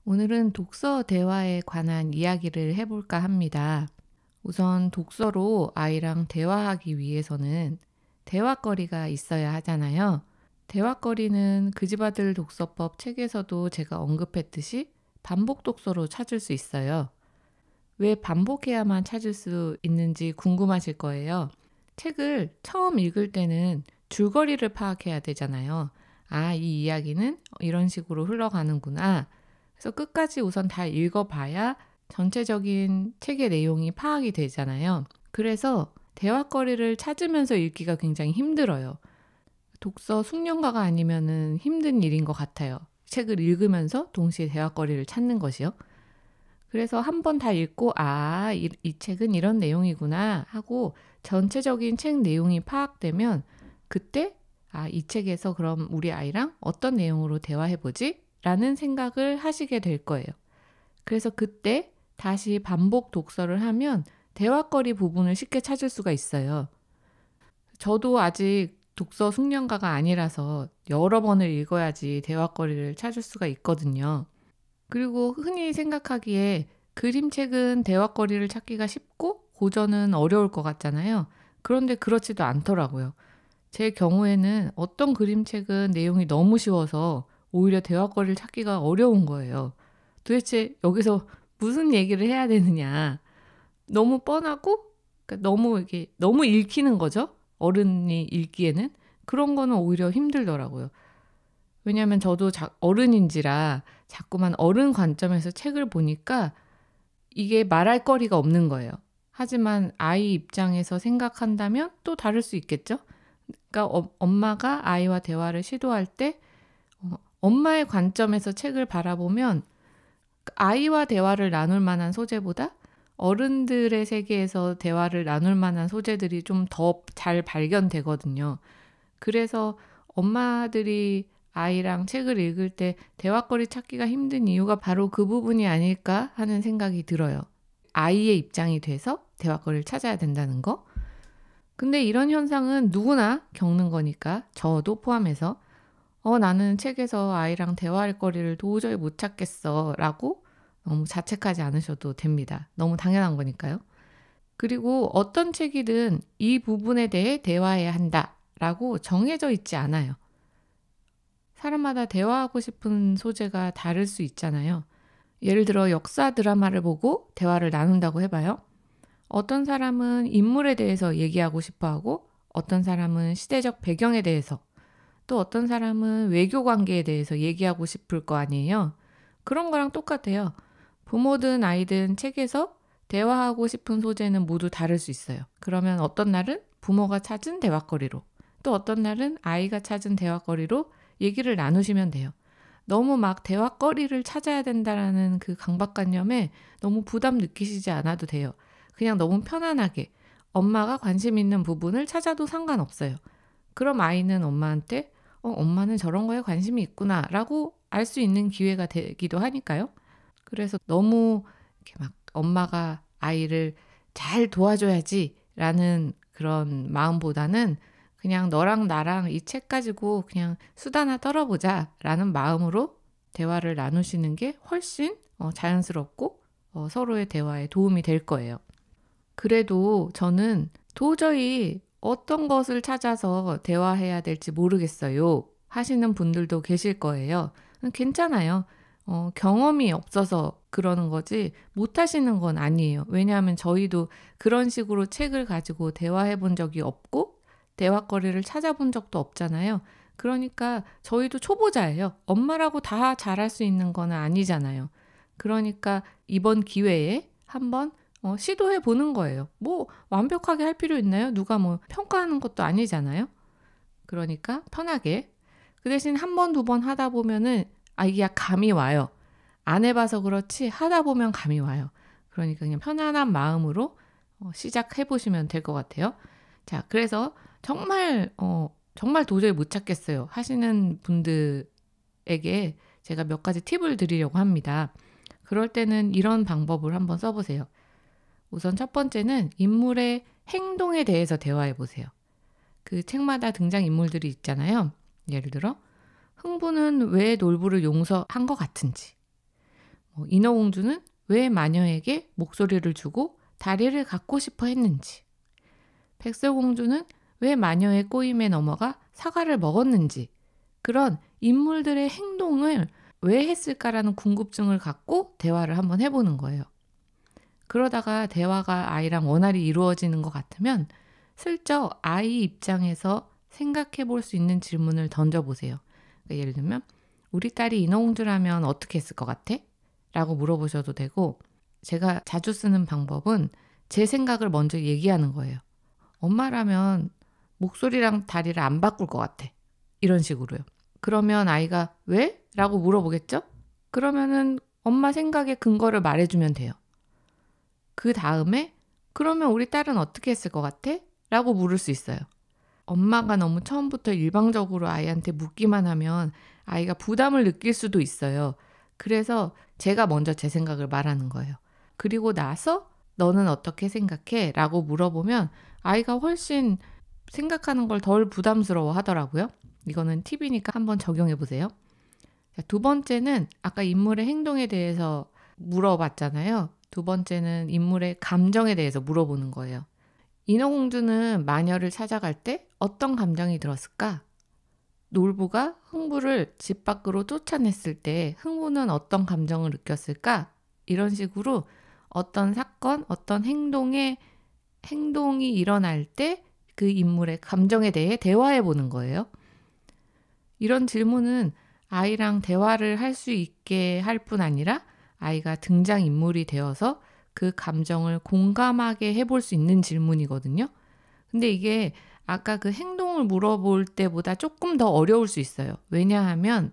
오늘은 독서 대화에 관한 이야기를 해볼까 합니다. 우선 독서로 아이랑 대화하기 위해서는 대화거리가 있어야 하잖아요. 대화거리는 그 집 아들 독서법 책에서도 제가 언급했듯이 반복 독서로 찾을 수 있어요. 왜 반복해야만 찾을 수 있는지 궁금하실 거예요. 책을 처음 읽을 때는 줄거리를 파악해야 되잖아요. 아, 이 이야기는 이런 식으로 흘러가는구나. 그래서 끝까지 우선 다 읽어봐야 전체적인 책의 내용이 파악이 되잖아요. 그래서 대화거리를 찾으면서 읽기가 굉장히 힘들어요. 독서 숙련가가 아니면은 힘든 일인 것 같아요. 책을 읽으면서 동시에 대화거리를 찾는 것이요. 그래서 한 번 다 읽고 이 책은 이런 내용이구나 하고 전체적인 책 내용이 파악되면 그때 이 책에서 그럼 우리 아이랑 어떤 내용으로 대화해보지? 라는 생각을 하시게 될 거예요. 그래서 그때 다시 반복 독서를 하면 대화거리 부분을 쉽게 찾을 수가 있어요. 저도 아직 독서 숙련가가 아니라서 여러 번을 읽어야지 대화거리를 찾을 수가 있거든요. 그리고 흔히 생각하기에 그림책은 대화거리를 찾기가 쉽고 고전은 어려울 것 같잖아요. 그런데 그렇지도 않더라고요. 제 경우에는 어떤 그림책은 내용이 너무 쉬워서 오히려 대화거리를 찾기가 어려운 거예요. 도대체 여기서 무슨 얘기를 해야 되느냐. 너무 뻔하고 그러니까 너무 읽히는 거죠. 어른이 읽기에는. 그런 거는 오히려 힘들더라고요. 왜냐하면 저도 어른인지라 자꾸만 어른 관점에서 책을 보니까 이게 말할 거리가 없는 거예요. 하지만 아이 입장에서 생각한다면 또 다를 수 있겠죠? 그러니까 엄마가 아이와 대화를 시도할 때 엄마의 관점에서 책을 바라보면 아이와 대화를 나눌 만한 소재보다 어른들의 세계에서 대화를 나눌 만한 소재들이 좀 더 잘 발견되거든요. 그래서 엄마들이 아이랑 책을 읽을 때 대화거리 찾기가 힘든 이유가 바로 그 부분이 아닐까 하는 생각이 들어요. 아이의 입장이 돼서 대화거리를 찾아야 된다는 거. 근데 이런 현상은 누구나 겪는 거니까 저도 포함해서 나는 책에서 아이랑 대화할 거리를 도저히 못 찾겠어 라고 너무 자책하지 않으셔도 됩니다. 너무 당연한 거니까요. 그리고 어떤 책이든 이 부분에 대해 대화해야 한다 라고 정해져 있지 않아요. 사람마다 대화하고 싶은 소재가 다를 수 있잖아요. 예를 들어 역사 드라마를 보고 대화를 나눈다고 해봐요. 어떤 사람은 인물에 대해서 얘기하고 싶어 하고 어떤 사람은 시대적 배경에 대해서 또 어떤 사람은 외교 관계에 대해서 얘기하고 싶을 거 아니에요. 그런 거랑 똑같아요. 부모든 아이든 책에서 대화하고 싶은 소재는 모두 다를 수 있어요. 그러면 어떤 날은 부모가 찾은 대화거리로 또 어떤 날은 아이가 찾은 대화거리로 얘기를 나누시면 돼요. 너무 막 대화거리를 찾아야 된다라는 그 강박관념에 너무 부담 느끼시지 않아도 돼요. 그냥 너무 편안하게 엄마가 관심 있는 부분을 찾아도 상관없어요. 그럼 아이는 엄마한테 엄마는 저런 거에 관심이 있구나 라고 알 수 있는 기회가 되기도 하니까요. 그래서 너무 이렇게 막 엄마가 아이를 잘 도와줘야지 라는 그런 마음보다는 그냥 너랑 나랑 이 책 가지고 그냥 수다나 떨어보자 라는 마음으로 대화를 나누시는 게 훨씬 자연스럽고 서로의 대화에 도움이 될 거예요. 그래도 저는 도저히 어떤 것을 찾아서 대화해야 될지 모르겠어요 하시는 분들도 계실 거예요. 괜찮아요. 경험이 없어서 그러는 거지 못 하시는 건 아니에요. 왜냐하면 저희도 그런 식으로 책을 가지고 대화해 본 적이 없고 대화거리를 찾아본 적도 없잖아요. 그러니까 저희도 초보자예요. 엄마라고 다 잘할 수 있는 건 아니잖아요. 그러니까 이번 기회에 한번 시도해 보는 거예요. 뭐 완벽하게 할 필요 있나요? 누가 뭐 평가하는 것도 아니잖아요. 그러니까 편하게. 그 대신 한 번, 두 번 하다 보면은 이게 감이 와요. 안 해봐서 그렇지 하다 보면 감이 와요. 그러니까 그냥 편안한 마음으로 시작해 보시면 될 것 같아요. 자, 그래서 정말 도저히 못 찾겠어요 하시는 분들에게 제가 몇 가지 팁을 드리려고 합니다. 그럴 때는 이런 방법을 한번 써보세요. 우선 첫 번째는 인물의 행동에 대해서 대화해 보세요. 그 책마다 등장인물들이 있잖아요. 예를 들어 흥부는 왜 놀부를 용서한 것 같은지, 인어공주는 왜 마녀에게 목소리를 주고 다리를 갖고 싶어 했는지, 백설공주는 왜 마녀의 꼬임에 넘어가 사과를 먹었는지, 그런 인물들의 행동을 왜 했을까라는 궁금증을 갖고 대화를 한번 해보는 거예요. 그러다가 대화가 아이랑 원활히 이루어지는 것 같으면 슬쩍 아이 입장에서 생각해 볼 수 있는 질문을 던져보세요. 그러니까 예를 들면 우리 딸이 인어공주라면 어떻게 했을 것 같아? 라고 물어보셔도 되고, 제가 자주 쓰는 방법은 제 생각을 먼저 얘기하는 거예요. 엄마라면 목소리랑 다리를 안 바꿀 것 같아. 이런 식으로요. 그러면 아이가 왜? 라고 물어보겠죠? 그러면은 엄마 생각의 근거를 말해주면 돼요. 그 다음에 그러면 우리 딸은 어떻게 했을 것 같아? 라고 물을 수 있어요. 엄마가 너무 처음부터 일방적으로 아이한테 묻기만 하면 아이가 부담을 느낄 수도 있어요. 그래서 제가 먼저 제 생각을 말하는 거예요. 그리고 나서 너는 어떻게 생각해? 라고 물어보면 아이가 훨씬 생각하는 걸 덜 부담스러워 하더라고요. 이거는 팁이니까 한번 적용해 보세요. 자, 두 번째는 아까 인물의 행동에 대해서 물어봤잖아요. 두 번째는 인물의 감정에 대해서 물어보는 거예요. 인어공주는 마녀를 찾아갈 때 어떤 감정이 들었을까? 놀부가 흥부를 집 밖으로 쫓아냈을 때 흥부는 어떤 감정을 느꼈을까? 이런 식으로 어떤 사건, 어떤 행동이 일어날 때 그 인물의 감정에 대해 대화해 보는 거예요. 이런 질문은 아이랑 대화를 할 수 있게 할 뿐 아니라 아이가 등장인물이 되어서 그 감정을 공감하게 해볼 수 있는 질문이거든요. 근데 이게 아까 그 행동을 물어볼 때보다 조금 더 어려울 수 있어요. 왜냐하면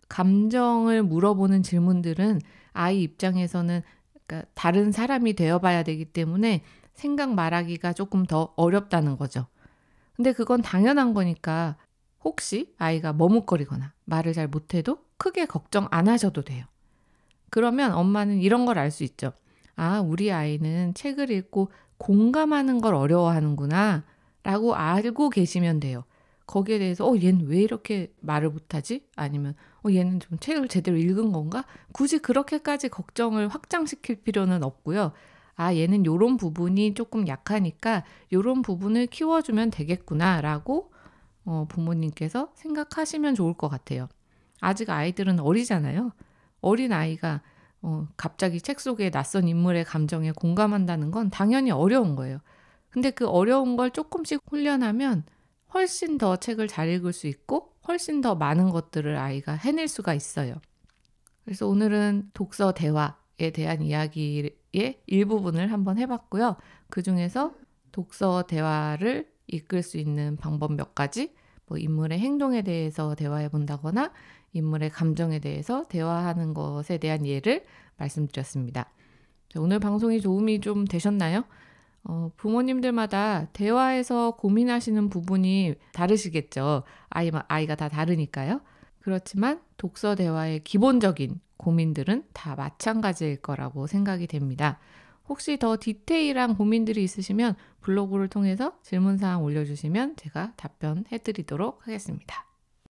감정을 물어보는 질문들은 아이 입장에서는 그러니까 다른 사람이 되어봐야 되기 때문에 생각 말하기가 조금 더 어렵다는 거죠. 근데 그건 당연한 거니까 혹시 아이가 머뭇거리거나 말을 잘 못해도 크게 걱정 안 하셔도 돼요. 그러면 엄마는 이런 걸 알 수 있죠. 아, 우리 아이는 책을 읽고 공감하는 걸 어려워하는구나 라고 알고 계시면 돼요. 거기에 대해서 얘는 왜 이렇게 말을 못하지? 아니면 얘는 좀 책을 제대로 읽은 건가? 굳이 그렇게까지 걱정을 확장시킬 필요는 없고요. 아, 얘는 요런 부분이 조금 약하니까 요런 부분을 키워주면 되겠구나 라고 부모님께서 생각하시면 좋을 것 같아요. 아직 아이들은 어리잖아요. 어린 아이가 갑자기 책 속의 낯선 인물의 감정에 공감한다는 건 당연히 어려운 거예요. 근데 그 어려운 걸 조금씩 훈련하면 훨씬 더 책을 잘 읽을 수 있고 훨씬 더 많은 것들을 아이가 해낼 수가 있어요. 그래서 오늘은 독서 대화에 대한 이야기의 일부분을 한번 해봤고요. 그중에서 독서 대화를 이끌 수 있는 방법 몇 가지, 인물의 행동에 대해서 대화해 본다거나 인물의 감정에 대해서 대화하는 것에 대한 예를 말씀드렸습니다. 오늘 방송이 도움이 좀 되셨나요? 부모님들마다 대화에서 고민하시는 부분이 다르시겠죠. 아이가 다 다르니까요. 그렇지만 독서 대화의 기본적인 고민들은 다 마찬가지일 거라고 생각이 됩니다. 혹시 더 디테일한 고민들이 있으시면 블로그를 통해서 질문사항 올려주시면 제가 답변해 드리도록 하겠습니다.